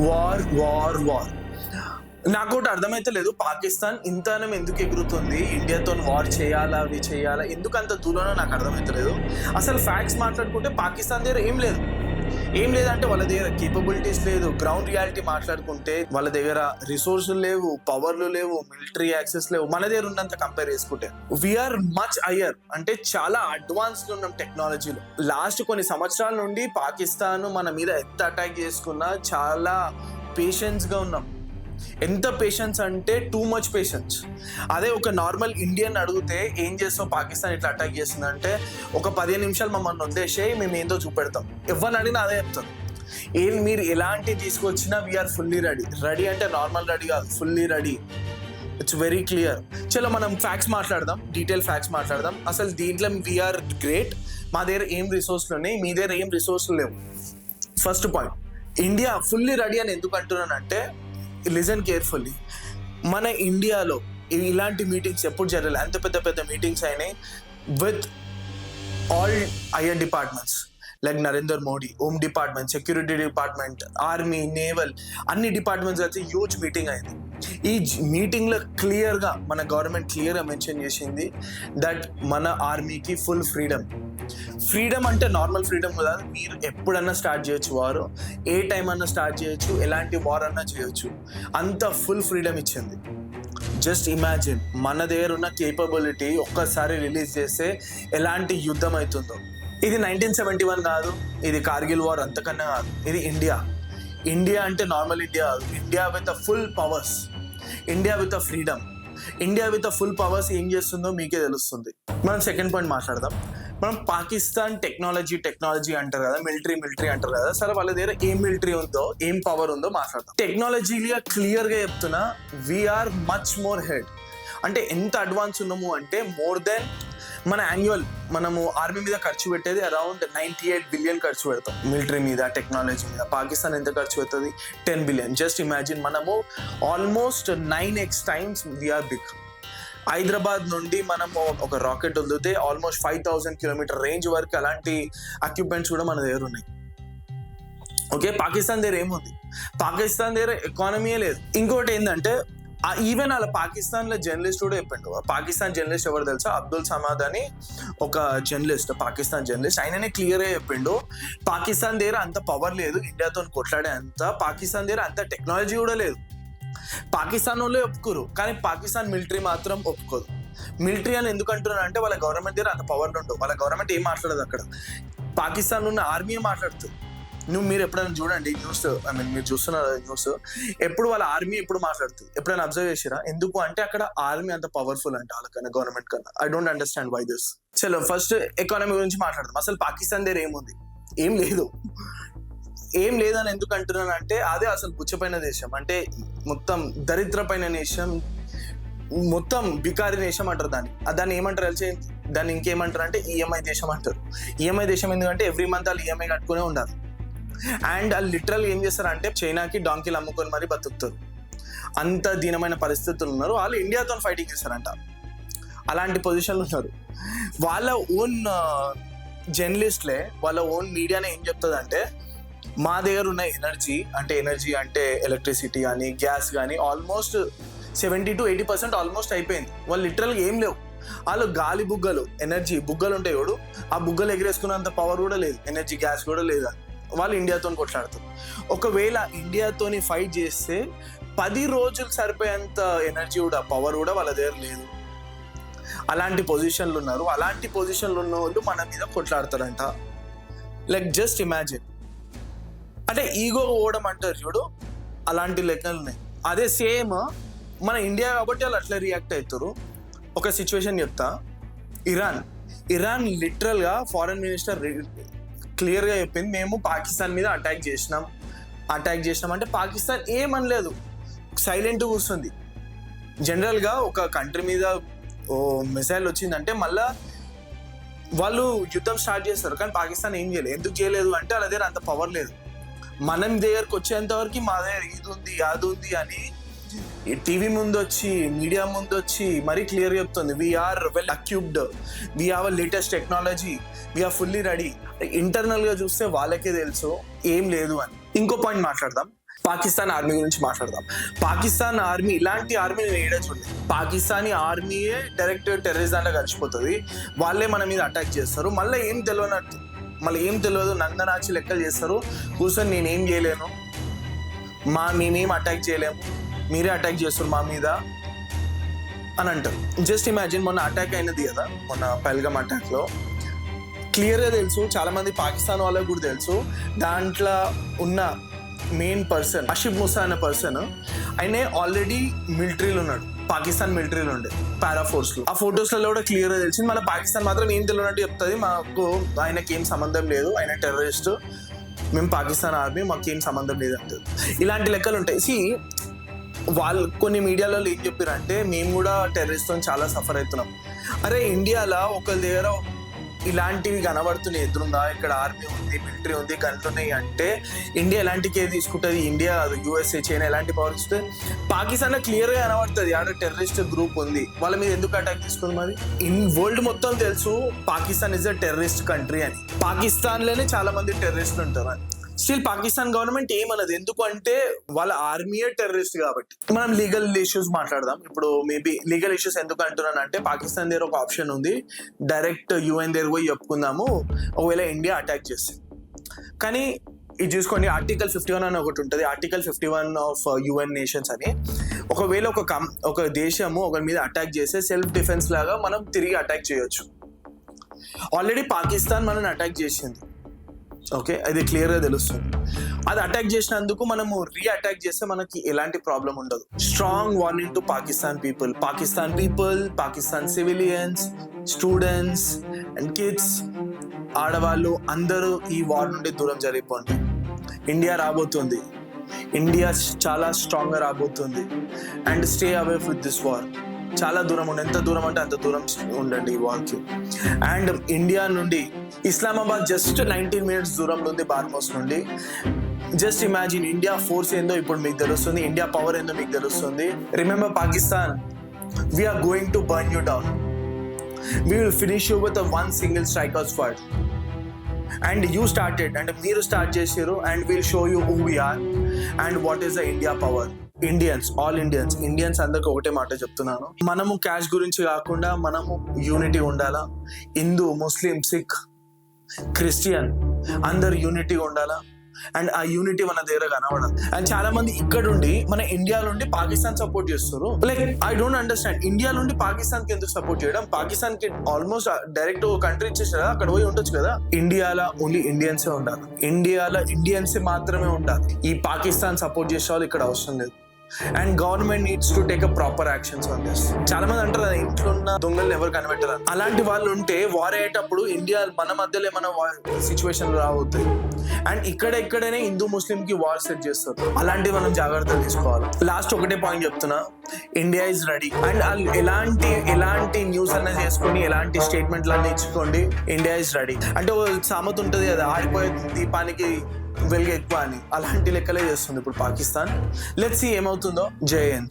War war war నాకు ఒకటి అర్థమైతే లేదు. పాకిస్తాన్ ఇంతనం ఎందుకు ఎగురుతుంది, ఇండియాతో వార్ చేయాలా అవి చేయాలా, ఎందుకు అంత దూరంలో నాకు అర్థమైతే లేదు. అసలు ఫ్యాక్ట్స్ మాట్లాడుకుంటే పాకిస్తాన్ దగ్గర ఏం లేదంటే వాళ్ళ దగ్గర కేపబిలిటీస్ లేదు. గ్రౌండ్ రియాలిటీ మాట్లాడుకుంటే వాళ్ళ దగ్గర రిసోర్సులు లేవు, పవర్లు లేవు, మిలిటరీ యాక్సెస్ లేవు. మన దగ్గర ఉన్నంత కంపేర్ చేసుకుంటే వీఆర్ మచ్ హయ్యర్, అంటే చాలా అడ్వాన్స్ గా ఉన్నాం టెక్నాలజీలో. లాస్ట్ కొన్ని సంవత్సరాల నుండి పాకిస్తాన్ మన మీద ఎంత అటాక్ చేసుకున్నా చాలా పేషెన్స్ గా ఉన్నాం. ఎంత పేషెన్స్ అంటే టూ మచ్ పేషెన్స్. అదే ఒక నార్మల్ ఇండియన్ అడిగితే ఏం చేస్తావు పాకిస్తాన్ ఇట్లా అటాక్ చేస్తుందంటే ఒక 15 నిమిషాలు మమ్మల్ని వదిలేసి మేము ఏందో చూపెడతాం. ఎవరిని అడిగినా అదే చెప్తాను. మీరు ఎలాంటి తీసుకొచ్చినా వీఆర్ ఫుల్లీ రెడీ అంటే నార్మల్ రెడీ కాదు, fully ready. It's very clear. చలో మనం ఫ్యాక్ట్స్ మాట్లాడదాం, డీటెయిల్ ఫ్యాక్ట్స్ మాట్లాడదాం. అసలు దీంట్లో వీఆర్ గ్రేట్. మా దగ్గర ఏం రిసోర్స్లు ఉన్నాయి, మీ దగ్గర ఏం రిసోర్స్లు లేవు. First point, India fully ready అని ఎందుకు అంటున్నానంటే లిజన్ కేర్ఫుల్లీ. మన ఇండియాలో ఇలాంటి మీటింగ్స్ ఎప్పుడు జరగలేదు. అంత పెద్ద పెద్ద మీటింగ్స్ అయినాయి with all hire departments like Narender Modi, home department, security department, army, naval, అన్ని డిపార్ట్మెంట్స్ వచ్చి హ్యూజ్ మీటింగ్ అయింది. ఈ మీటింగ్లో క్లియర్గా మన గవర్నమెంట్ క్లియర్గా మెన్షన్ చేసింది దట్ మన ఆర్మీకి ఫుల్ ఫ్రీడమ్ అంటే నార్మల్ ఫ్రీడమ్ కాదు. మీరు ఎప్పుడన్నా స్టార్ట్ చేయొచ్చు వారు, ఏ టైం అన్నా స్టార్ట్ చేయొచ్చు, ఎలాంటి వార్ అన్నా చేయొచ్చు. అంత ఫుల్ ఫ్రీడమ్ ఇచ్చింది. జస్ట్ ఇమాజిన్ మన దగ్గర ఉన్న కేపబిలిటీ ఒక్కసారి రిలీజ్ చేస్తే ఎలాంటి యుద్ధం అవుతుందో. ఇది 1971 కాదు, ఇది కార్గిల్ వార్ అంతకన్నా కాదు. ఇది ఇండియా అంటే నార్మల్ ఇండియా కాదు. India with full powers, India with freedom, India with full powers ఏం చేస్తుందో మీకే తెలుస్తుంది. మనం సెకండ్ పాయింట్ మాట్లాడదాం. మనం పాకిస్తాన్ టెక్నాలజీ అంటారు కదా, మిలిటరీ అంటారు కదా. సరే వాళ్ళ దగ్గర ఏం మిలిటరీ ఉందో, ఏం పవర్ ఉందో మాట్లాడదాం. టెక్నాలజీగా క్లియర్గా చెప్తున్నా వీఆర్ మచ్ మోర్ హెడ్. అంటే ఎంత అడ్వాన్స్ ఉన్నాము అంటే మోర్ దెన్ మన మనము ఆర్మీ మీద ఖర్చు పెట్టేది అరౌండ్ 98 బిలియన్ ఖర్చు పెడతాం మిలిటరీ మీద, టెక్నాలజీ మీద. పాకిస్తాన్ ఎంత ఖర్చు పెడుతుంది? 10 బిలియన్. జస్ట్ ఇమాజిన్, మనము almost 9x times we are big. Hyderabad నుండి మనము ఒక రాకెట్ వదిలితే ఆల్మోస్ట్ 5000 కిలోమీటర్ రేంజ్ వరకు అలాంటి ఎక్విప్మెంట్స్ కూడా మన దగ్గర ఉన్నాయి. ఓకే, పాకిస్తాన్ దగ్గర ఏముంది? పాకిస్తాన్ దగ్గర ఎకానమీయే లేదు. ఇంకోటి ఏంటంటే ఈవెన్ అలా పాకిస్తాన్లో జర్నలిస్ట్ కూడా చెప్పిండు. పాకిస్తాన్ జర్నలిస్ట్ ఎవరు తెలుసా? అబ్దుల్ సమద్ అని ఒక జర్నలిస్ట్, పాకిస్తాన్ జర్నలిస్ట్. ఆయననే క్లియర్గా చెప్పిండు పాకిస్తాన్ దగ్గర అంత పవర్ లేదు ఇండియాతో కొట్లాడే అంత. పాకిస్తాన్ దగ్గర అంత టెక్నాలజీ కూడా లేదు. పాకిస్తాన్ వాళ్ళే ఒప్పుకోరు, కానీ పాకిస్తాన్ మిలిటరీ మాత్రం ఒప్పుకోదు. మిలిటరీ అని ఎందుకు అంటున్నారు అంటే వాళ్ళ గవర్నమెంట్ దగ్గర అంత పవర్ ఉండవు. వాళ్ళ గవర్నమెంట్ ఏం మాట్లాడదు అక్కడ. పాకిస్తాన్ ఉన్న ఆర్మీ మాట్లాడుతుంది. మీరు ఎప్పుడైనా చూడండి న్యూస్, మీరు చూస్తున్నారు న్యూస్, ఎప్పుడు వాళ్ళ ఆర్మీ ఎప్పుడు మాట్లాడుతుంది, ఎప్పుడైనా అబ్జర్వ్ చేసిరా? ఎందుకు అంటే అక్కడ ఆర్మీ అంత పవర్ఫుల్ అంటే వాళ్ళకన్నా, గవర్నమెంట్ కన్నా. I don't understand why this. చలో ఫస్ట్ ఎకానమీ గురించి మాట్లాడదాం. అసలు పాకిస్తాన్ దగ్గర ఏముంది? ఏం లేదని ఎందుకు అంటున్నాను అంటే అదే అసలు పుచ్చపైన దేశం, అంటే మొత్తం దరిద్రపైన దేశం, మొత్తం బికారి దేశం అంటారు దాన్ని ఏమంటారు తెలిసి? దాన్ని ఇంకేమంటారు అంటే ఈఎంఐ దేశం అంటారు. ఈఎంఐ దేశం ఎందుకంటే ఎవ్రీ మంత్ వాళ్ళు ఈఎంఐ కట్టుకునే ఉండాలి. అండ్ వాళ్ళు లిటరల్ ఏం చేస్తారంటే చైనాకి డాంకీలు అమ్ముకొని మరీ బతుకుతారు. అంత దీనమైన పరిస్థితులు ఉన్నారు. వాళ్ళు ఇండియాతో ఫైటింగ్ చేస్తారంట. అలాంటి పొజిషన్లు ఉన్నారు. వాళ్ళ ఓన్ జర్నలిస్ట్లే, వాళ్ళ ఓన్ మీడియానే ఏం చెప్తుంది అంటే మా దగ్గర ఉన్న ఎనర్జీ అంటే ఎలక్ట్రిసిటీ కానీ గ్యాస్ కానీ ఆల్మోస్ట్ 70 to 80% ఆల్మోస్ట్ అయిపోయింది. వాళ్ళు లిటరల్గా ఏం లేవు. వాళ్ళు గాలి బుగ్గలు, ఎనర్జీ బుగ్గలు ఉంటాయి చూడు, ఆ బుగ్గలు ఎగిరేసుకున్నంత పవర్ కూడా లేదు, ఎనర్జీ గ్యాస్ కూడా లేదు. వాళ్ళు ఇండియాతో కొట్లాడుతారు. ఒకవేళ ఇండియాతోని ఫైట్ చేస్తే 10 రోజులు సరిపోయేంత ఎనర్జీ కూడా, పవర్ కూడా వాళ్ళ దగ్గర లేదు. అలాంటి పొజిషన్లు ఉన్నారు. అలాంటి పొజిషన్లు ఉన్న వాళ్ళు మన మీద కొట్లాడతారంట. లైక్ జస్ట్ ఇమాజిన్, అంటే ఈగో పోవడం అంటారు చూడు, అలాంటి లెక్కలు ఉన్నాయి. అదే సేమ్ మన ఇండియా కాబట్టి వాళ్ళు అట్లా రియాక్ట్ అవుతారు. ఒక సిచ్యువేషన్ చెప్తా. ఇరాన్ లిటరల్గా ఫారెన్ మినిస్టర్ క్లియర్గా చెప్పింది, మేము పాకిస్తాన్ మీద అటాక్ చేసినాం అంటే పాకిస్తాన్ ఏమనలేదు, సైలెంట్ కూర్చుంది. జనరల్గా ఒక కంట్రీ మీద మిసైల్ వచ్చిందంటే మళ్ళా వాళ్ళు యుద్ధం స్టార్ట్ చేస్తారు, కానీ పాకిస్తాన్ ఏం చేయలేదు. ఎందుకు చేయలేదు అంటే వాళ్ళ దగ్గర అంత పవర్ లేదు. మనం దగ్గరకు వచ్చేంత వరకు మా దగ్గర ఇది ఉంది అది ఉంది అని టీవీ ముందు వచ్చి, మీడియా ముందు వచ్చి మరీ క్లియర్ చెప్తుంది, we're well occupied, we have latest technology, we're fully ready. Internal గా చూస్తే వాళ్ళకే తెలుసు ఏం లేదు అని. ఇంకో పాయింట్ మాట్లాడదాం. పాకిస్తాన్ ఆర్మీ గురించి మాట్లాడదాం. పాకిస్తాన్ ఆర్మీ ఇలాంటి ఆర్మీ నేను ఏడా చూడలేదు. పాకిస్తానీ ఆర్మీయే డైరెక్ట్ టెర్రరిస్ట్ దాంట్లో కలిసిపోతుంది. వాళ్ళే మన మీద అటాక్ చేస్తారు. మళ్ళీ ఏం తెలియదు నంగనాచి లెక్కలు చేస్తారు. కూర్చొని నేనేం చేయలేను, మేమేం అటాక్ చేయలేము, మీరే అటాక్ చేస్తారు మా మీద అని అంటారు. జస్ట్ ఇమాజిన్ మొన్న అటాక్ అయినది కదా, మొన్న పహల్గామ్ అటాక్లో క్లియర్గా తెలుసు, చాలామంది పాకిస్తాన్ వాళ్ళకి కూడా తెలుసు, దాంట్లో ఉన్న మెయిన్ పర్సన్ ఆసిఫ్ ముసా అనే పర్సన్ ఆయనే ఆల్రెడీ మిలిటరీలో ఉన్నాడు, పాకిస్తాన్ మిలిటరీలో ఉండే పారాఫోర్స్లో. ఆ ఫొటోస్లలో కూడా క్లియర్గా తెలిసింది. మళ్ళీ పాకిస్తాన్ మాత్రం ఏం తెలియనట్టు చెప్తుంది, మాకు ఆయనకి ఏం సంబంధం లేదు, ఆయన టెర్రరిస్ట్, మేము పాకిస్తాన్ ఆర్మీ, మాకు ఏం సంబంధం లేదు అంటుంది. ఇలాంటి లెక్కలు ఉంటాయి. వాళ్ళు కొన్ని మీడియాలో ఏం చెప్పారంటే మేము కూడా టెర్రరిస్ట్తో చాలా సఫర్ అవుతున్నాం. అరే ఇండియాలో ఒకరి దగ్గర ఇలాంటివి కనబడుతున్నాయి ఎదురుందా, ఇక్కడ ఆర్మీ ఉంది, మిలిటరీ ఉంది, గన్లున్నాయి అంటే ఇండియా ఎలాంటి కేర్ తీసుకుంటుంది? ఇండియా, యూఎస్ఏ, చైనా ఎలాంటి పవర్ ఇస్తుంది? పాకిస్తాన్లో క్లియర్గా కనబడుతుంది ఆడ టెర్రరిస్ట్ గ్రూప్ ఉంది, వాళ్ళ మీద ఎందుకు అటాక్ తీసుకుంది? మరి వరల్డ్ మొత్తం తెలుసు Pakistan is a terrorist country అని. పాకిస్తాన్లోనే చాలా మంది టెర్రరిస్టులు ఉంటారు అని. స్టిల్ పాకిస్తాన్ గవర్నమెంట్ ఏమన్నది, ఎందుకు అంటే వాళ్ళ ఆర్మీయే టెర్రరిస్ట్ కాబట్టి. మనం లీగల్ ఇష్యూస్ మాట్లాడదాం. ఇప్పుడు మేబీ లీగల్ ఇష్యూస్ ఎందుకు అంటున్నాను అంటే, పాకిస్తాన్ దగ్గర ఒక ఆప్షన్ ఉంది, డైరెక్ట్ యూఎన్ దగ్గర పోయి చెప్పుకుందాము ఒకవేళ ఇండియా అటాక్ చేస్తే. కానీ ఇది చూసుకోండి, ఆర్టికల్ 51 అని ఒకటి ఉంటుంది, ఆర్టికల్ 51 ఆఫ్ యుఎన్ నేషన్స్ అని. ఒకవేళ ఒక దేశము ఒకరి మీద అటాక్ చేస్తే సెల్ఫ్ డిఫెన్స్ లాగా మనం తిరిగి అటాక్ చేయొచ్చు. ఆల్రెడీ పాకిస్తాన్ మనల్ని అటాక్ చేసింది, ఓకే, అది క్లియర్గా తెలుస్తుంది. అది అటాక్ చేసినందుకు మనము రీఅటాక్ చేస్తే మనకి ఎలాంటి ప్రాబ్లం ఉండదు. Strong warning to Pakistan people, Pakistan civilians, students and kids, ఆడవాళ్ళు అందరూ ఈ వార్ నుండి దూరం జరిగిపోండి. ఇండియా రాబోతుంది, ఇండియా చాలా స్ట్రాంగ్గా రాబోతుంది. And stay away with this war. చాలా దూరం ఉండండి, ఎంత దూరం అంటే అంత దూరం ఉండండి ఈ వార్కి. అండ్ ఇండియా నుండి ఇస్లామాబాద్ జస్ట్ 19 minutes దూరంలో ఉంది బార్మోస్ నుండి. జస్ట్ ఇమాజిన్ ఇండియా ఫోర్స్ ఏందో ఇప్పుడు మీకు తెలుస్తుంది, ఇండియా పవర్ ఏందో మీకు తెలుస్తుంది. Remember Pakistan, we are going to burn you down, we will finish you with one single strike squad. And you started, అంటే మీరు స్టార్ట్ చేసారు. And will show you who we are and what is the India power. All Indians అందరికి ఒకటే మాట చెప్తున్నాను, మనము cash గురించి కాకుండా మనము యూనిటీ ఉండాలా. హిందూ, ముస్లిం, సిక్, క్రిస్టియన్ అందరు యూనిటీ ఉండాలా. అండ్ ఆ యూనిటీ మన దగ్గర కనబడాలి. అండ్ చాలా మంది ఇక్కడ ఉండి మన ఇండియా నుండి పాకిస్తాన్ సపోర్ట్ చేస్తారు. Like I don't understand, India నుండి పాకిస్తాన్ కి ఎందుకు సపోర్ట్ చేయడం? పాకిస్తాన్ కి ఆల్మోస్ట్ డైరెక్ట్ కంట్రీ ఇచ్చేసారు, అక్కడ పోయి ఉండొచ్చు కదా. ఇండియాలో ఓన్లీ ఇండియన్సే ఉండాలి, ఇండియాలో ఇండియన్సే మాత్రమే ఉండాలి. ఈ పాకిస్తాన్ సపోర్ట్ చేసే వాళ్ళు ఇక్కడ అవసరం లేదు. And government needs to take a proper actions on this. చాలా మంది అంటారు కదా ఇంట్లో ఉన్న దొంగల్ని ఎవరు కనిపెట్టరు. అలాంటి వాళ్ళు ఉంటే వార్ అయ్యేటప్పుడు ఇండియా మన మధ్యలో ఏమైనా సిచ్యువేషన్ రావుతాయి. అండ్ ఇక్కడనే హిందూ ముస్లిం కి వార్ సెట్ చేస్తారు. అలాంటివి మనం జాగ్రత్తలు తీసుకోవాలి. లాస్ట్ ఒకటే పాయింట్ చెప్తున్నా, ఇండియా ఇస్ రెడీ. అండ్ ఎలాంటి న్యూస్ అన్నా చేసుకొని, ఎలాంటి స్టేట్మెంట్లు అన్నీ ఇచ్చుకోండి, ఇండియా ఇస్ రెడీ. అంటే సామెత ఉంటుంది కదా, ఆరిపోయే దీపానికి వెలుగు ఎక్కువ అని, అలాంటి లెక్కలే చేస్తుంది ఇప్పుడు పాకిస్తాన్. లెట్స్ సీ ఏమవుతుందో. జై హింద్.